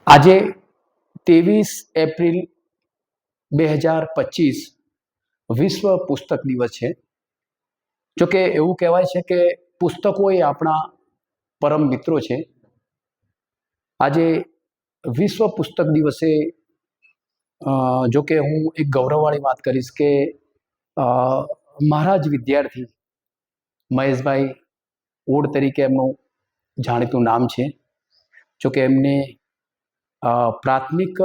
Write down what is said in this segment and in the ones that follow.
આજે 23 એપ્રિલ 2025 વિશ્વ પુસ્તક દિવસ છે. જોકે એવું કહેવાય છે કે પુસ્તકો એ આપણા પરમ મિત્રો છે. આજે વિશ્વ પુસ્તક દિવસે જોકે હું એક ગૌરવવાળી વાત કરીશ કે મારા જ વિદ્યાર્થી મહેશભાઈ ઓડ તરીકે એમનું જાણીતું નામ છે. જોકે એમને પ્રાથમિક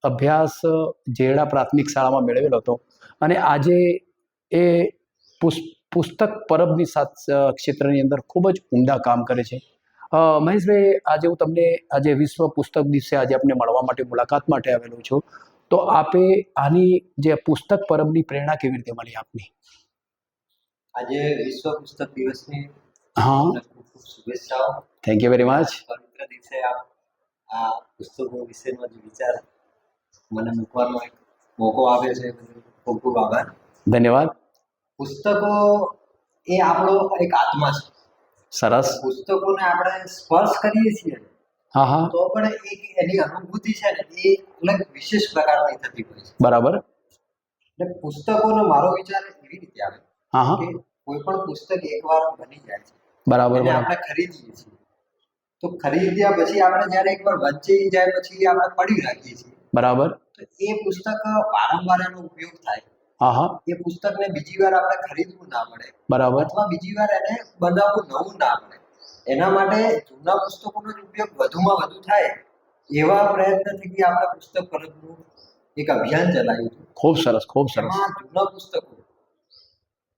અભ્યાસ જેડા પ્રાથમિક શાળામાં મેળવેલો હતો અને આજે એ પુસ્તક પરબની ક્ષેત્રની અંદર ખૂબ જ ઉમદા કામ કરે છે. મહેશભાઈ, આજે હું તમને આજે વિશ્વ પુસ્તક દિવસે આજે આપણે મળવા માટે મુલાકાત માટે આવેલો છું. તો આપે આની જે પુસ્તક પરબની પ્રેરણા કેવી રીતે મળી આપની? આજે વિશ્વ પુસ્તક દિવસની હા, ખૂબ ખૂબ શુભેચ્છાઓ. Thank you very much. પવિત્ર દિવસે આપ આ પુસ્તકો વિશેનો જે વિચાર મને મૂકવાનો એક મોકો આપ્યો છે, ખૂબ ખૂબ આભાર. ધન્યવાદ. પુસ્તકો એ આપણો એક આત્મા છે. સરસ. પુસ્તકોને આપણે સ્પર્શ કરીએ છીએ હા હા, તો પણ એક એની અનુભૂતિ છે ને એ અલગ વિશેષ પ્રકારની થતી હોય છે. બરાબર. એટલે પુસ્તકોનો મારો વિચાર એવી રીતે આવે હા હા, કે કોઈ પણ પુસ્તક એકવાર બની જાય છે, બરાબર એને બરાબર આપણે ખરીદીએ છીએ, તો ખરીદ્યા પછી આપણે જ્યારે એકવાર વંચાઈ જાય પછી આપણે પડી રાખીએ છીએ, બરાબર. તો એ પુસ્તક વારંવાર એનો ઉપયોગ થાય. હા હા, એ પુસ્તકને બીજી વાર આપણે ખરીદવું ના પડે, બરાબર. અથવા બીજી વાર એને બનાવવું નવું ના પડે. એના માટે જૂના પુસ્તકોનો જ ઉપયોગ વધુમાં વધુ થાય એવા પ્રયત્નથી આપણે પુસ્તક પરબનું એક અભિયાન ચલાવ્યું હતું. ખૂબ સરસ, ખૂબ સરસ. એમાં જૂના પુસ્તકો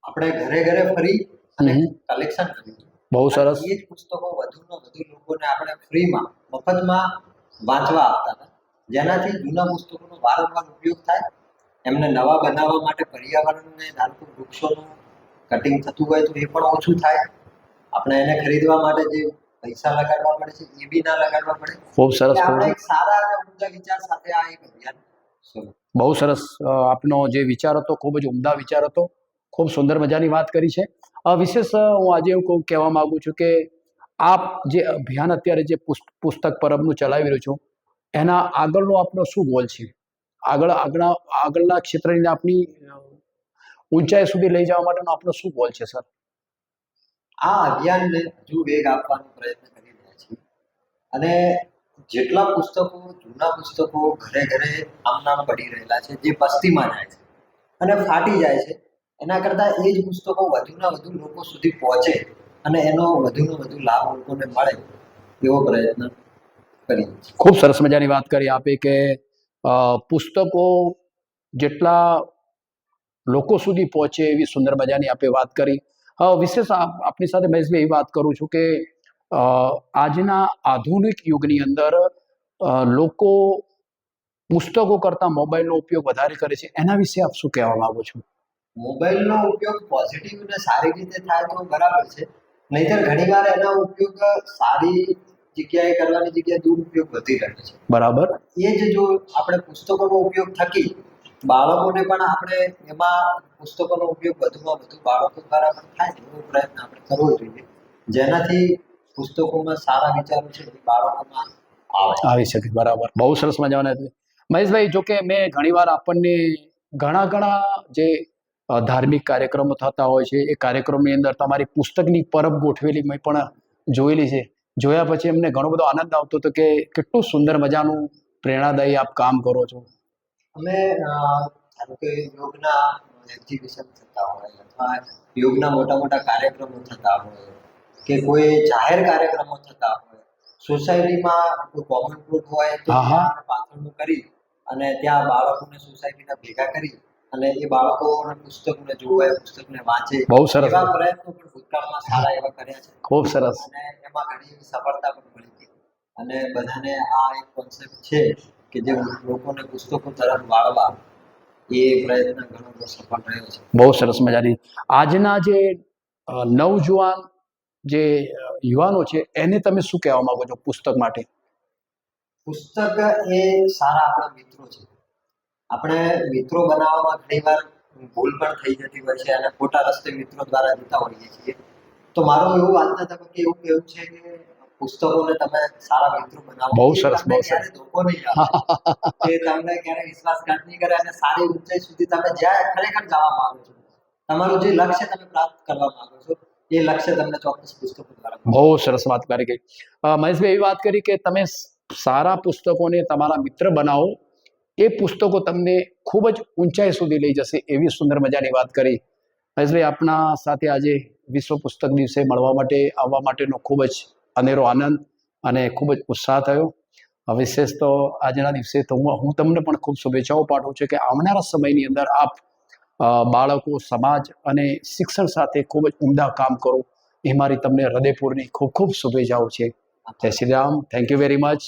આપણે ઘરે ઘરે ફરી અને કલેક્શન કર્યું હતું. બહુ સરસ. એ જ પુસ્તકો વધુમાં વધુ લોકોને આપણે ફ્રીમાં મફતમાં વાંચવા આપતા હતા, જેનાથી જૂના પુસ્તકોનો વારંવાર ઉપયોગ થાય. એમને નવા બનાવવા માટે પર્યાવરણને ધારતું વૃક્ષોનું કટિંગ થતું હોય તો એ પણ ઓછું થાય. આપણે એને ખરીદવા માટે જે પૈસા લગાડવા પડે છે એ બી ના લગાડવા પડે. ખૂબ સરસ. આપણે એક સારા અને ઉમદા વિચાર સાથે આ એક અભિયાન શરૂ. બહુ સરસ. આપનો જે વિચાર હતો ખૂબ જ ઉમદા વિચાર હતો. ખૂબ સુંદર મજાની વાત કરી છે. વિશેષ હું આજે એવું કહેવા માંગુ છું કે આપ જે અભિયાન અત્યારે જે પુસ્તક પરબનું ચલાવી રહ્યો છો એના આગળનો આપનો શું ગોલ છે? આગળના ક્ષેત્રની આપની ઊંચાઈ સુધી લઈ જવા માટેનો આપનો શું ગોલ છે, સર? આ અભિયાનને હજુ વેગ આપવાનો પ્રયત્ન કરી રહ્યા છીએ અને જેટલા પુસ્તકો જૂના પુસ્તકો ઘરે ઘરે આમનામ પડી રહેલા છે, જે પસ્તીમાં જાય છે અને ફાટી જાય છે, એના કરતાં એ જ પુસ્તકો વધુના વધુ લોકો સુધી પહોંચે અને એનો વધુનો વધુ લાભ લોકોને મળે એવો પ્રયત્ન કરીએ છીએ. ખૂબ સરસ મજાની વાત કરી આપે કે પુસ્તકો જેટલા લોકો સુધી પહોંચે એવી સુંદર મજાની આપે વાત કરી. વિશેષ આપની સાથે મહેશભાઈ એવી વાત કરું છું કે આજના આધુનિક યુગની અંદર લોકો પુસ્તકો કરતાં મોબાઈલનો ઉપયોગ વધારે કરે છે. એના વિશે આપ શું કહેવા માંગો છો? મોબાઈલનો ઉપયોગ પોઝિટિવ અને સારી રીતે થાય તો બરાબર છે, નહીંતર ઘણીવાર એનો ઉપયોગ સારી જગ્યાએ કરવાની જગ્યાએ દુરુપયોગ વધી રહ્યો છે. બરાબર. એ જ જો આપણે પુસ્તકોનો ઉપયોગ થકી બાળકોને પણ આપણે એમાં પુસ્તકોનો ઉપયોગ વધુમાં વધુ બાળકો દ્વારા પણ થાય એવો પ્રયત્ન આપણે કરવો જોઈએ, જેનાથી પુસ્તકોમાં સારા વિચારો છે એ બાળકોમાં આવી શકે. બરાબર. બહુ સરસ મજાના. મહેશભાઈ, જોકે મેં ઘણીવાર આપણને ઘણા જે ધાર્મિક કાર્યક્રમો થતા હોય છે એ કાર્યક્રમની અંદર તમારી પુસ્તકની પરબ ગોઠવેલી મેં પણ જોયેલી છે. જોયા પછી એમને ઘણો બધો આનંદ આવતો હતો કે કેટલું સુંદર મજાનું પ્રેરણાદાયી આપ કામ કરો છો. અમે ધારો કે યોગના એક્ઝિબિશન થતા હોય અથવા યોગના મોટા મોટા કાર્યક્રમો થતા હોય કે કોઈ જાહેર કાર્યક્રમો થતા હોય, સોસાયટીમાં કોઈ કોમન પ્લોટ હોય તો ત્યાં પાથરણું કરી અને ત્યાં બાળકોને સોસાયટીના ભેગા કરી અને એ બાળકોને પુસ્તકને જોવે, પુસ્તકને વાંચે. બહુ સરસ. એવા પ્રયત્નો પણ ભૂતકાળમાં સારા એવા કર્યા છે. ખૂબ સરસ. અને એમાં ઘણી એવી સફળતા પણ મળી હતી અને બધાને આ એક કોન્સેપ્ટ છે કે જે લોકોને પુસ્તકો તરફ વાળવા એ પ્રયત્ન ઘણો બધો સફળ રહ્યો છે. બહુ સરસ મજાની. આજના જે નવજુવાન જે યુવાનો છે એને તમે શું કહેવા માંગો છો પુસ્તક માટે? પુસ્તક એ સારા આપણા મિત્રો છે. આપણે મિત્રો બનાવવામાં ઘણીવાર ભૂલ પણ થઈ જતી હોય છે અને ખોટા રસ્તે મિત્રો દ્વારા જતા હોઈએ છીએ. તો મારું એવું આજના તબક્કે એવું કહેવું છે કે પુસ્તકોને તમે સારા મિત્રો બનાવો. બહુ એ સરસ, તમને બહુ સરસ. ક્યારેય ધોકો નહીં આપે. એ તમને ક્યારેય વિશ્વાસઘાત નહીં કરે અને સારી ઊંચાઈ સુધી તમે જ્યાં ખરેખર જવા માંગો છો, તમારું જે લક્ષ્ય તમે પ્રાપ્ત કરવા માંગો છો, એ લક્ષ્ય તમને ચોક્કસ પુસ્તકો દ્વારા મળશે. બહુ સરસ વાત કરી ગઈ. મહેશભાઈ એવી વાત કરી કે તમે સારા પુસ્તકોને તમારા મિત્ર બનાવો, એ પુસ્તકો તમને ખૂબ જ ઊંચાઈ સુધી લઈ જશે, એવી સુંદર મજાની વાત કરી. મહેશભાઈ, આપના સાથે આજે વિશ્વ પુસ્તક દિવસે મળવા માટે આવવા માટેનો ખૂબ જ અનેરો આનંદ અને ખૂબ જ ઉત્સાહ થયો. વિશેષ તો આજના દિવસે તો હું તમને પણ ખૂબ શુભેચ્છાઓ પાઠવું છું કે આવનારા સમયની અંદર આપ બાળકો, સમાજ અને શિક્ષણ સાથે ખૂબ જ ઉમદા કામ કરો, એ મારી તમને હૃદયપૂર્વકની ખૂબ ખૂબ શુભેચ્છાઓ છે. જય Shri Ram. Thank you very much.